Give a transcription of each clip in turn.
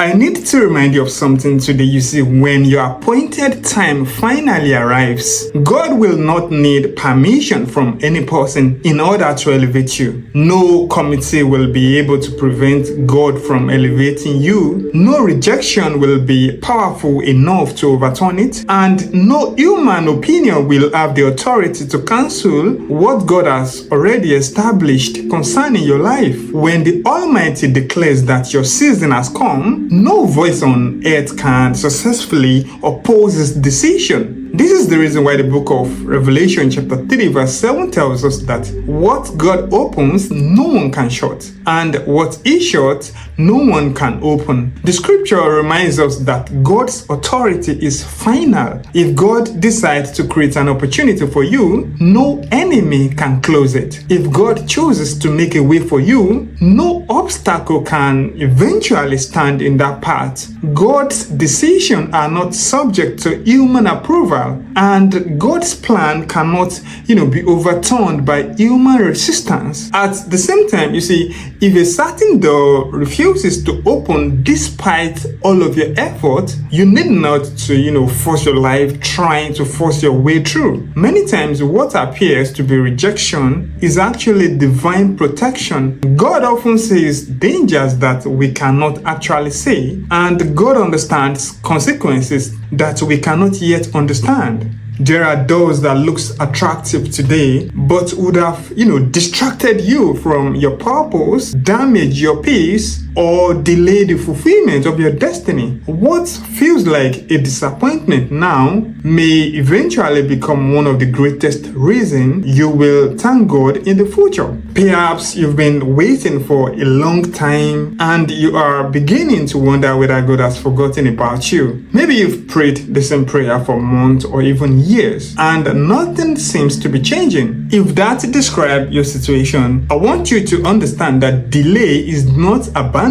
I need to remind you of something today. You see, when your appointed time finally arrives, God will not need permission from any person in order to elevate you. No committee will be able to prevent God from elevating you. No rejection will be powerful enough to overturn it. And no human opinion will have the authority to cancel what God has already established concerning your life. When the Almighty declares that your season has come, no voice on earth can successfully oppose his decision. This is the reason why the book of Revelation chapter 3 verse 7 tells us that what God opens, no one can shut, and what he shuts, no one can open. The scripture reminds us that God's authority is final. If God decides to create an opportunity for you, no enemy can close it. If God chooses to make a way for you, no obstacle can eventually stand in that path. God's decisions are not subject to human approval, and God's plan cannot, be overturned by human resistance. At the same time, you see, if a certain door refuses to open despite all of your effort, you need not to, force your life trying to force your way through. Many times, what appears to be rejection is actually divine protection. God often sees dangers that we cannot actually see, and God understands consequences that we cannot yet understand. There are doors that looks attractive today, but would have, distracted you from your purpose, damaged your peace, or delay the fulfillment of your destiny. What feels like a disappointment now may eventually become one of the greatest reasons you will thank God in the future. Perhaps you've been waiting for a long time and you are beginning to wonder whether God has forgotten about you. Maybe you've prayed the same prayer for months or even years and nothing seems to be changing. If that describes your situation, I want you to understand that delay is not abandonment.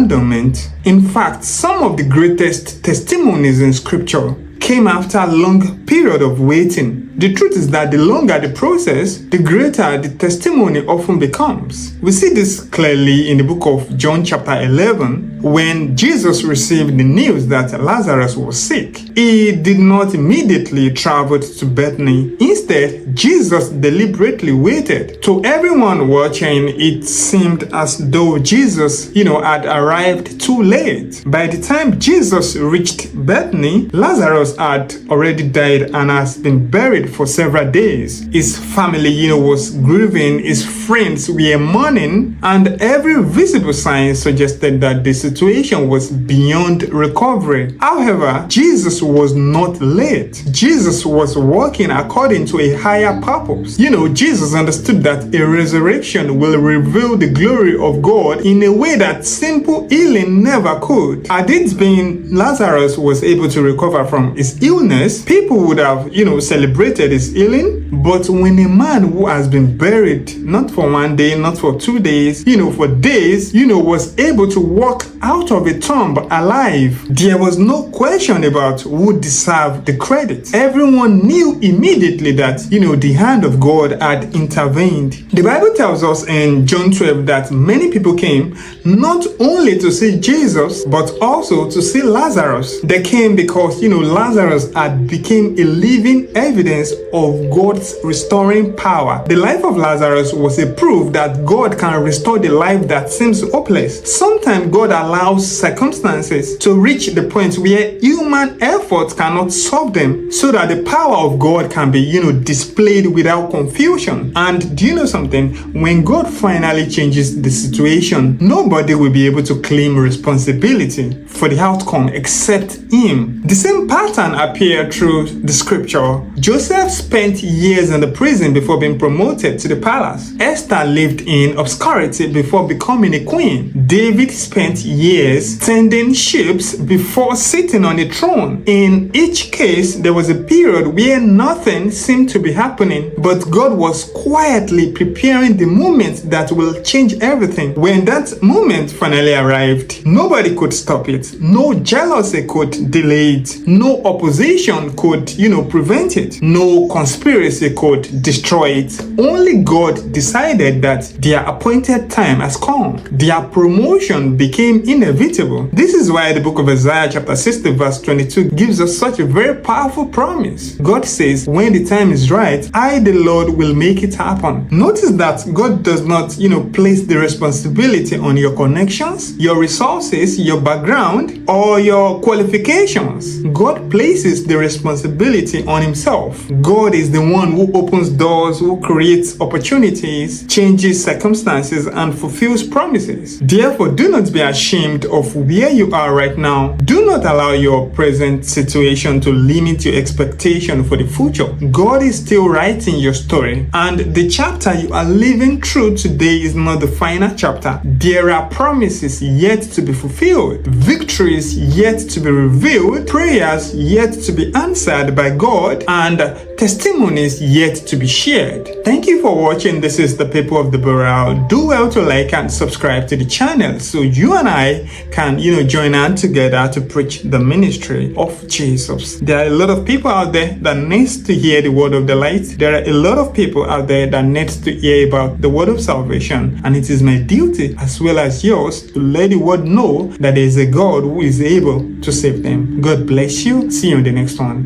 In fact, some of the greatest testimonies in scripture came after a long period of waiting. The truth is that the longer the process, the greater the testimony often becomes. We see this clearly in the book of John chapter 11, when Jesus received the news that Lazarus was sick. He did not immediately travel to Bethany. Instead, Jesus deliberately waited. To everyone watching, it seemed as though Jesus, had arrived too late. By the time Jesus reached Bethany, Lazarus had already died and has been buried for several days. His family, was grieving, his friends were mourning, and every visible sign suggested that the situation was beyond recovery. However, Jesus was not late. Jesus was working according to a higher purpose. Jesus understood that a resurrection will reveal the glory of God in a way that simple healing never could. Had it been Lazarus was able to recover from his illness, people would have, celebrated his healing. But when a man who has been buried, not for one day, not for 2 days, for days, was able to walk out of a tomb alive, there was no question about who deserved the credit. Everyone knew immediately that, the hand of God had intervened. The Bible tells us in John 12 that many people came not only to see Jesus, but also to see Lazarus. They came because, Lazarus had become a living evidence of God's restoring power. The life of Lazarus was a proof that God can restore the life that seems hopeless. Sometimes God allows circumstances to reach the point where human effort cannot solve them, so that the power of God can be, displayed without confusion. And do you know something? When God finally changes the situation, nobody will be able to claim responsibility for the outcome except him. The same pattern appeared through the scripture. Joseph spent years in the prison before being promoted to the palace. Esther lived in obscurity before becoming a queen. David spent years tending sheep before sitting on a throne. In each case, there was a period where nothing seemed to be happening, but God was quietly preparing the moment that will change everything. When that moment finally arrived, nobody could stop it. No jealousy could delay it. No opposition could, prevent it. No conspiracy conspiracy could destroy it. Only God decided that their appointed time has come. Their promotion became inevitable. This is why the book of Isaiah chapter 60 verse 22 gives us such a very powerful promise. God says, when the time is right, I, the Lord, will make it happen. Notice that God does not, place the responsibility on your connections, your resources, your background, or your qualifications. God places the responsibility on himself. God is the one who opens doors, who creates opportunities, changes circumstances, and fulfills promises. Therefore, do not be ashamed of where you are right now. Do not allow your present situation to limit your expectation for the future. God is still writing your story, and the chapter you are living through today is not the final chapter. There are promises yet to be fulfilled, victories yet to be revealed, prayers yet to be answered by God, and testimonies yet to be shared. Thank you for watching. This is the People of the Burial. Do well to like and subscribe to the channel so you and I can, join hands together to preach the ministry of Jesus. There are a lot of people out there that needs to hear the word of the light. There are a lot of people out there that needs to hear about the word of salvation, and it is my duty as well as yours to let the world know that there is a God who is able to save them. God bless you. See you in the next one.